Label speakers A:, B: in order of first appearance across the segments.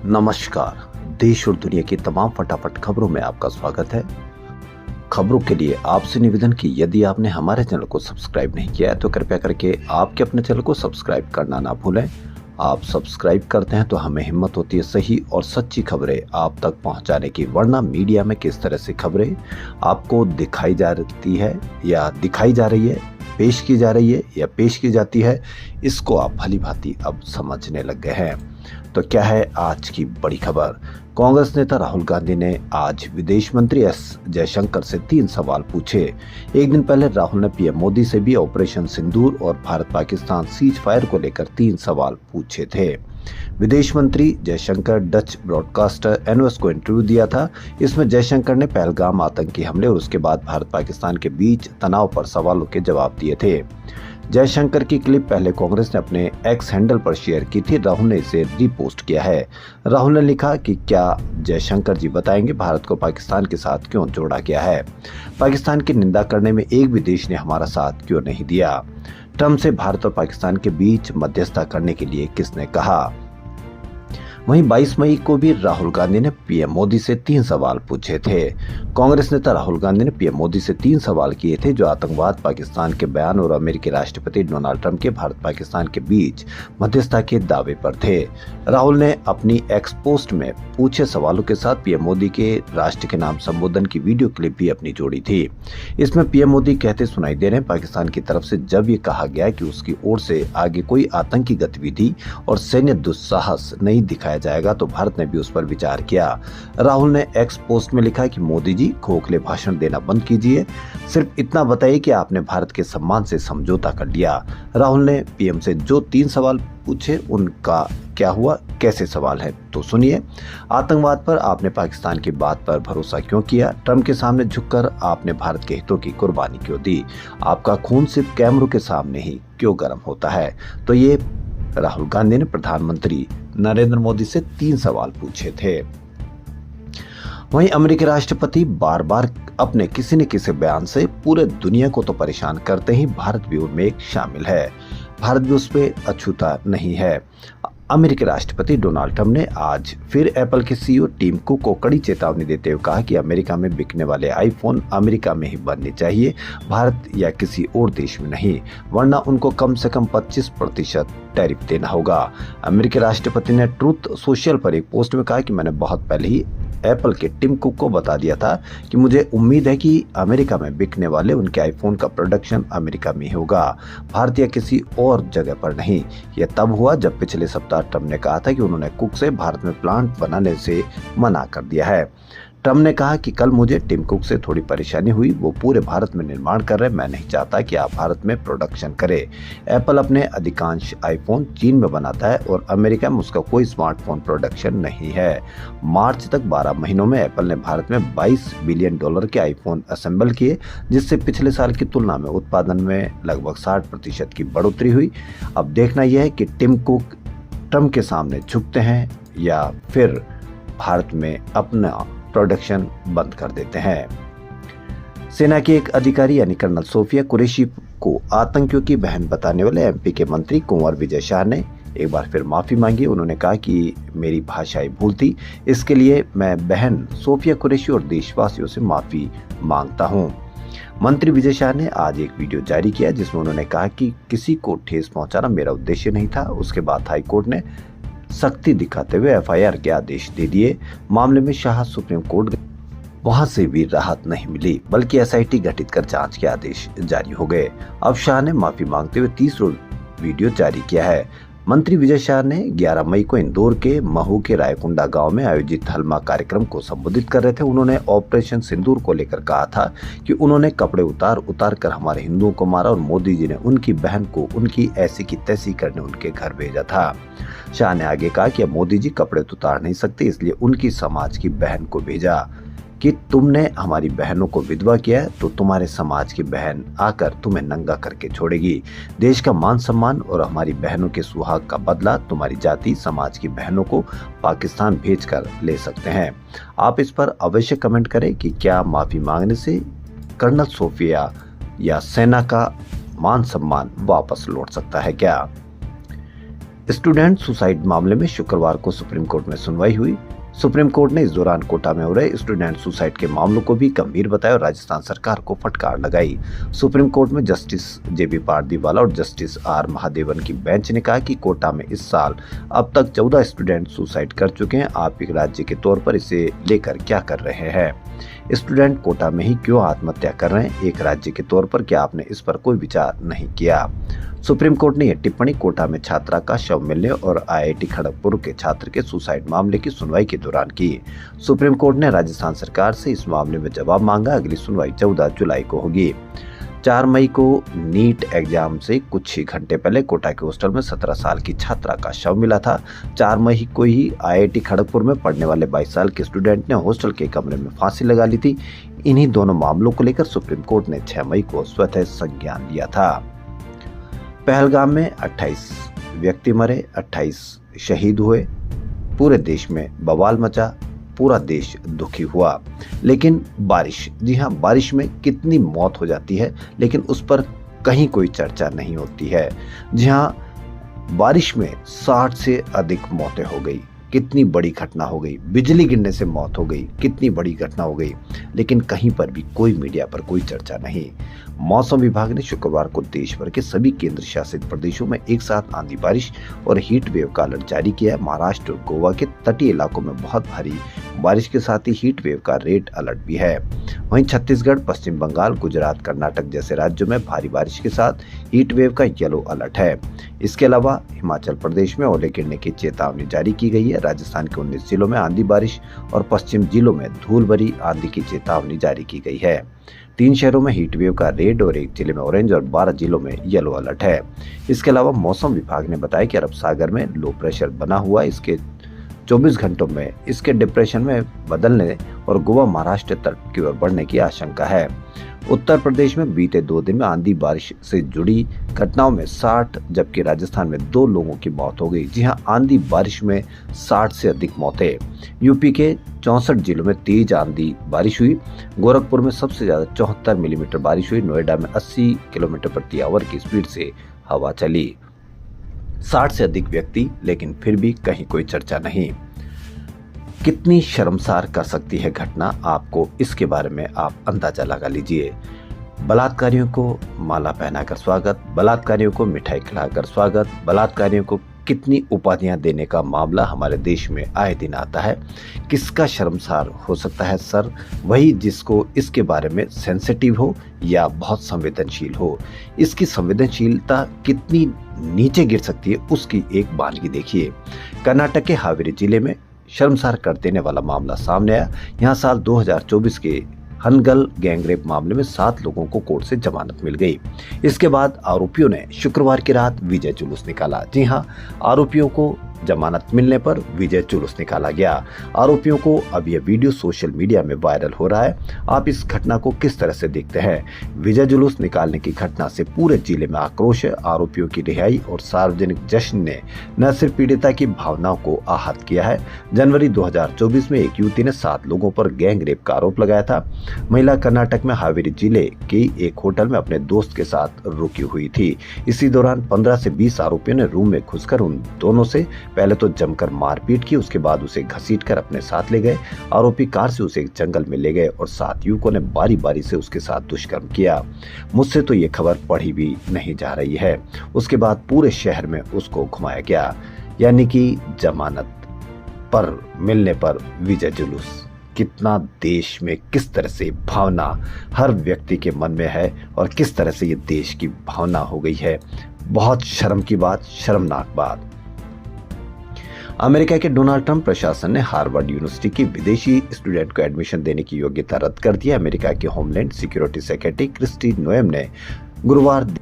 A: नमस्कार। देश और दुनिया की तमाम फटाफट खबरों में आपका स्वागत है। खबरों के लिए आपसे निवेदन कि यदि आपने हमारे चैनल को सब्सक्राइब नहीं किया है तो कृपया करके आपके अपने चैनल को सब्सक्राइब करना ना भूलें। आप सब्सक्राइब करते हैं तो हमें हिम्मत होती है सही और सच्ची खबरें आप तक पहुंचाने की, वरना मीडिया में किस तरह से खबरें आपको दिखाई जाती है या दिखाई जा रही है, पेश की जा रही है या पेश की जाती है, इसको आप भली भांति अब समझने लग गए हैं। तो क्या है आज की बड़ी खबर? कांग्रेस नेता राहुल गांधी ने आज विदेश मंत्री एस जयशंकर से 3 सवाल पूछे। एक दिन पहले राहुल ने पीएम मोदी से भी ऑपरेशन सिंदूर और भारत पाकिस्तान सीज फायर को लेकर 3 सवाल पूछे थे। विदेश मंत्री जयशंकर डच ब्रॉडकास्टर एनओएस को इंटरव्यू दिया था। इसमें जयशंकर ने पहलगाम आतंकी हमले और उसके बाद भारत पाकिस्तान के बीच तनाव पर सवालों के जवाब दिए थे। जयशंकर की क्लिप पहले कांग्रेस ने अपने एक्स हैंडल पर शेयर की थी। राहुल ने इसे रीपोस्ट किया है। राहुल ने लिखा कि क्या जयशंकर जी बताएंगे भारत को पाकिस्तान के साथ क्यों जोड़ा गया है? पाकिस्तान की निंदा करने में एक भी देश ने हमारा साथ क्यों नहीं दिया? ट्रंप से भारत और पाकिस्तान के बीच मध्यस्थता करने के लिए किसने कहा? वहीं 22 मई को भी राहुल गांधी ने पीएम मोदी से 3 सवाल पूछे थे। कांग्रेस नेता राहुल गांधी ने पीएम मोदी से 3 सवाल किए थे जो आतंकवाद, पाकिस्तान के बयान और अमेरिकी राष्ट्रपति डोनाल्ड ट्रंप के भारत पाकिस्तान के बीच मध्यस्थता के दावे पर थे। राहुल ने अपनी एक्स पोस्ट में पूछे सवालों के साथ पीएम मोदी के राष्ट्र के नाम संबोधन की वीडियो क्लिप भी अपनी जोड़ी थी। इसमें पीएम मोदी कहते सुनाई दे रहे हैं, पाकिस्तान की तरफ से जब ये कहा गया कि उसकी ओर से आगे कोई आतंकी गतिविधि और सैन्य दुस्साहस नहीं दिखाया जाएगा तो भारत ने भी उस पर विचार किया। राहुल ने एक्स पोस्ट में लिखा कि मोदी जी खोखले भाषण देना बंद कीजिए, सिर्फ इतना बताइए कि आपने भारत के सम्मान से समझौता कर लिया। राहुल ने पीएम से जो 3 सवाल पूछे उनका क्या हुआ, कैसे सवाल है तो सुनिए। आतंकवाद पर आपने पाकिस्तान की बात पर भरोसा क्यों किया? ट्रंप के सामने झुककर आपने भारत के हितों की कुर्बानी क्यों दी? आपका खून सिर्फ कैमरों के सामने ही क्यों गर्म होता है? तो ये राहुल गांधी ने प्रधानमंत्री नरेंद्र मोदी से 3 सवाल पूछे थे। वहीं अमेरिकी राष्ट्रपति बार बार अपने किसी न किसी बयान से पूरे दुनिया को तो परेशान करते ही भारत भी उनमें एक शामिल है। भारत भी उस पर अछूता नहीं है। अमेरिकी राष्ट्रपति डोनाल्ड ट्रंप ने आज फिर एप्पल के सीईओ टिम कुक को कड़ी चेतावनी देते हुए कहा कि अमेरिका में बिकने वाले आईफोन अमेरिका में ही बनने चाहिए, भारत या किसी और देश में नहीं, वरना उनको कम से कम 25% टैरिफ देना होगा। अमेरिकी राष्ट्रपति ने ट्रूथ सोशल पर एक पोस्ट में कहा कि मैंने बहुत पहले ही एप्पल के टिम कुक को बता दिया था कि मुझे उम्मीद है कि अमेरिका में बिकने वाले उनके आईफोन का प्रोडक्शन अमेरिका में होगा, भारत या किसी और जगह पर नहीं। यह तब हुआ जब पिछले सप्ताह ट्रंप ने कहा था कि उन्होंने कुक से भारत में प्लांट बनाने से मना कर दिया है। ट्रंप ने कहा कि कल मुझे टिम कुक से थोड़ी परेशानी हुई, वो पूरे भारत में निर्माण कर रहे हैं, मैं नहीं चाहता कि आप भारत में प्रोडक्शन करें। एप्पल अपने अधिकांश आईफोन चीन में बनाता है और अमेरिका में उसका कोई स्मार्टफोन प्रोडक्शन नहीं है। मार्च तक 12 महीनों में एप्पल ने भारत में $22 बिलियन के आईफोन असेंबल किए, जिससे पिछले साल की तुलना में उत्पादन में लगभग 60% की बढ़ोतरी हुई। अब देखना यह है कि टिम कुक ट्रंप के सामने झुकते हैं या फिर भारत में अपना प्रोडक्शन बंद कर देते हैं। सेना के एक अधिकारी यानी कर्नल सोफिया कुरैशी को आतंकियों की बहन बताने वाले एमपी के मंत्री कुंवर विजय शाह ने एक बार फिर माफी मांगी। उन्होंने कहा कि मेरी भाषाई भूल थी, इसके लिए मैं बहन सोफिया कुरैशी और देशवासियों से माफी मांगता हूं। मंत्री विजय शाह ने आज एक वीडियो जारी किया जिसमें उन्होंने कहा कि किसी को ठेस पहुंचाना मेरा उद्देश्य नहीं था। उसके बाद हाईकोर्ट ने सख्ती दिखाते हुए एफआईआर के आदेश दे दिए। मामले में शाह सुप्रीम कोर्ट गए, वहां से भी राहत नहीं मिली, बल्कि एसआईटी गठित कर जांच के आदेश जारी हो गए। अब शाह ने माफी मांगते हुए 30 वीडियो जारी किया है। मंत्री विजय शाह ने 11 मई को इंदौर के महू के रायकुंडा गांव में आयोजित हलमा कार्यक्रम को संबोधित कर रहे थे। उन्होंने ऑपरेशन सिंदूर को लेकर कहा था कि उन्होंने कपड़े उतार कर हमारे हिंदुओं को मारा और मोदी जी ने उनकी बहन को उनकी ऐसी की तैसी करने उनके घर भेजा था। शाह ने आगे कहा कि अब मोदी जी कपड़े तो उतार नहीं सकते, इसलिए उनकी समाज की बहन को भेजा कि तुमने हमारी बहनों को विधवा किया है तो तुम्हारे समाज की बहन आकर तुम्हें नंगा करके छोड़ेगी। देश का मान सम्मान और हमारी बहनों के सुहाग का बदला तुम्हारी जाति समाज की बहनों को पाकिस्तान भेजकर ले सकते हैं। आप इस पर अवश्य कमेंट करें कि क्या माफी मांगने से कर्नल सोफिया या सेना का मान सम्मान वापस लौट सकता है क्या? स्टूडेंट सुसाइड मामले में शुक्रवार को सुप्रीम कोर्ट में सुनवाई हुई। सुप्रीम कोर्ट ने इस दौरान कोटा में हो रहे स्टूडेंट सुसाइड के मामलों को भी गंभीर बताया और राजस्थान सरकार को फटकार लगाई। सुप्रीम कोर्ट में जस्टिस जेबी पारदीवाला और जस्टिस आर महादेवन की बेंच ने कहा कि कोटा में इस साल अब तक 14 स्टूडेंट सुसाइड कर चुके हैं। आप एक राज्य के तौर पर इसे लेकर क्या कर रहे हैं? स्टूडेंट कोटा में ही क्यों आत्महत्या कर रहे हैं? एक राज्य के तौर पर क्या आपने इस पर कोई विचार नहीं किया? सुप्रीम कोर्ट ने यह टिप्पणी कोटा में छात्रा का शव मिलने और आईआईटी खड़गपुर के छात्र के सुसाइड मामले की सुनवाई के दौरान की। सुप्रीम कोर्ट ने राजस्थान सरकार से इस मामले में जवाब मांगा। अगली सुनवाई 14 जुलाई को होगी। 4 मई को नीट एग्जाम से कुछ ही घंटे पहले कोटा के हॉस्टल में 17 साल की छात्रा का शव मिला था। 4 मई को ही आईआईटी खड़गपुर में पढ़ने वाले 22 साल के स्टूडेंट ने हॉस्टल के कमरे में फांसी लगा ली थी। इन्हीं दोनों मामलों को लेकर सुप्रीम कोर्ट ने 6 मई को स्वतः संज्ञान लिया था। पहलगाम में 28 व्यक्ति मरे, 28 शहीद हुए, पूरे देश में बवाल मचा, पूरा देश दुखी हुआ। लेकिन बारिश, जी हाँ, बारिश में कितनी मौत हो जाती है लेकिन उस पर कहीं कोई चर्चा नहीं होती है। जी हाँ, बारिश में 60 से अधिक मौतें हो गई। कितनी बड़ी घटना हो गई। बिजली गिरने से मौत हो गई, कितनी बड़ी घटना हो गई, लेकिन कहीं पर भी कोई मीडिया पर कोई चर्चा नहीं। मौसम विभाग ने शुक्रवार को देश भर के सभी केंद्र शासित प्रदेशों में एक साथ आंधी बारिश और हीट वेव का अलर्ट जारी किया है। महाराष्ट्र और गोवा के तटीय इलाकों में बहुत भारी बारिश के साथ ही हीट वेव का रेड अलर्ट भी है। वहीं छत्तीसगढ़, पश्चिम बंगाल, गुजरात, कर्नाटक जैसे राज्यों में भारी बारिश के साथ हीट वेव का येलो अलर्ट है। इसके अलावा हिमाचल प्रदेश में ओले गिरने की चेतावनी जारी की गई है। राजस्थान के 19 जिलों में आंधी बारिश और पश्चिम जिलों में धूल भरी आंधी की चेतावनी जारी की गई है। 3 शहरों में हीट वेव का रेड और 1 जिले में ऑरेंज और 12 जिलों में येलो अलर्ट है। इसके अलावा मौसम विभाग ने बताया कि अरब सागर में लो प्रेशर बना हुआ है। इसके 24 घंटों में इसके डिप्रेशन में बदलने और गोवा महाराष्ट्र तट की ओर बढ़ने की आशंका है। उत्तर प्रदेश में बीते 2 दिन में आंधी बारिश से जुड़ी घटनाओं में 60 जबकि राजस्थान में 2 लोगों की मौत हो गई। जी हां, आंधी बारिश में 60 से अधिक मौतें। यूपी के 64 जिलों में तेज आंधी बारिश हुई। गोरखपुर में सबसे ज्यादा 74 मिलीमीटर बारिश हुई। नोएडा में 80 किलोमीटर प्रति आवर की स्पीड से हवा चली। 60 से अधिक व्यक्ति, लेकिन फिर भी कहीं कोई चर्चा नहीं। कितनी शर्मसार कर सकती है घटना, आपको इसके बारे में आप अंदाजा लगा लीजिए। बलात्कारियों को माला पहनाकर स्वागत, बलात्कारियों को मिठाई खिलाकर स्वागत, बलात्कारियों को कितनी उपाधियां देने का मामला हमारे देश में आए दिन आता है। किसका शर्मसार हो सकता है सर? वही जिसको इसके बारे में सेंसिटिव हो या बहुत संवेदनशील हो। इसकी संवेदनशीलता कितनी नीचे गिर सकती है उसकी एक बानगी देखिए। कर्नाटक के हावेरी जिले में शर्मसार कर देने वाला मामला सामने आया। यहाँ साल 2024 के हनगल गैंगरेप मामले में 7 लोगों को कोर्ट से जमानत मिल गई। इसके बाद आरोपियों ने शुक्रवार की रात विजय जुलूस निकाला। जी हां, आरोपियों को जमानत मिलने पर विजय जुलूस निकाला गया। आरोपियों को अब यह वीडियो सोशल मीडिया में वायरल हो रहा है। आप इस घटना को किस तरह से देखते हैं? विजय जुलूस निकालने की घटना से पूरे जिले में आक्रोश है। आरोपियों की रिहाई और सार्वजनिक जश्न ने न सिर्फ पीड़िता की भावनाओं को आहत किया है। जनवरी 2024 में एक युवती ने 7 लोगों पर गैंग रेप का आरोप लगाया था। महिला कर्नाटक में हावेरी जिले के एक होटल में अपने दोस्त के साथ रुकी हुई थी। इसी दौरान 15 से 20 आरोपियों ने रूम में घुसकर उन दोनों से पहले तो जमकर मारपीट की, उसके बाद उसे घसीटकर अपने साथ ले गए। आरोपी कार से उसे एक जंगल में ले गए और 7 युवकों ने बारी बारी से उसके साथ दुष्कर्म किया। मुझसे तो ये खबर पढ़ी भी नहीं जा रही है। उसके बाद पूरे शहर में उसको घुमाया गया, यानी कि जमानत पर मिलने पर विजय जुलूस। कितना देश में किस तरह से भावना हर व्यक्ति के मन में है और किस तरह से ये देश की भावना हो गई है। बहुत शर्म की बात, शर्मनाक बात। अमेरिका के डोनाल्ड ट्रंप प्रशासन ने हार्वर्ड यूनिवर्सिटी की विदेशी स्टूडेंट को एडमिशन देने की योग्यता रद्द कर दी है। अमेरिका के homeland security secretary Kristi Noem ने गुरुवार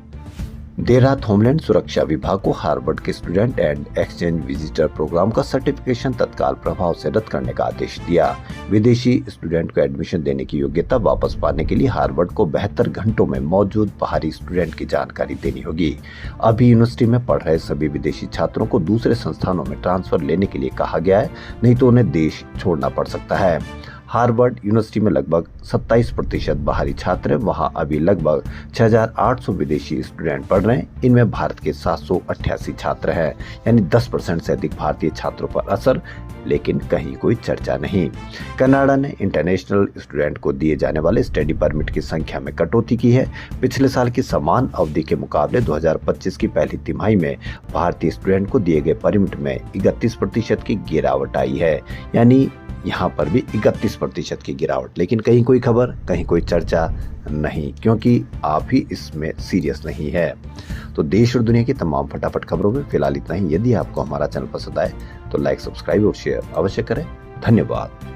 A: देर रात होमलैंड सुरक्षा विभाग को हार्वर्ड के student and exchange visitor program का सर्टिफिकेशन तत्काल प्रभाव से रद्द करने का आदेश दिया। विदेशी स्टूडेंट को एडमिशन देने की योग्यता वापस पाने के लिए हार्वर्ड को 72 घंटों में मौजूद बाहरी स्टूडेंट की जानकारी देनी होगी। अभी यूनिवर्सिटी में पढ़ रहे सभी विदेशी छात्रों को दूसरे संस्थानों में ट्रांसफर लेने के लिए कहा गया है, नहीं तो उन्हें देश छोड़ना पड़ सकता है। हार्वर्ड यूनिवर्सिटी में लगभग 27% बाहरी छात्र हैं। वहां अभी लगभग 6,800 विदेशी स्टूडेंट पढ़ रहे हैं। इनमें भारत के 788 छात्र हैं, यानी 10% से अधिक भारतीय छात्रों पर असर, लेकिन कहीं कोई चर्चा नहीं। कनाडा ने इंटरनेशनल स्टूडेंट को दिए जाने वाले स्टडी परमिट की संख्या में कटौती की है। पिछले साल की समान अवधि के मुकाबले 2025 की पहली तिमाही में भारतीय स्टूडेंट को दिए गए परमिट में 31% की गिरावट आई है, यानी यहाँ पर भी 31% की गिरावट। लेकिन कहीं कोई खबर, कहीं कोई चर्चा नहीं, क्योंकि आप ही इसमें सीरियस नहीं है। तो देश और दुनिया की तमाम फटाफट खबरों में फिलहाल इतना ही। यदि आपको हमारा चैनल पसंद आए तो लाइक, सब्सक्राइब और शेयर अवश्य करें। धन्यवाद।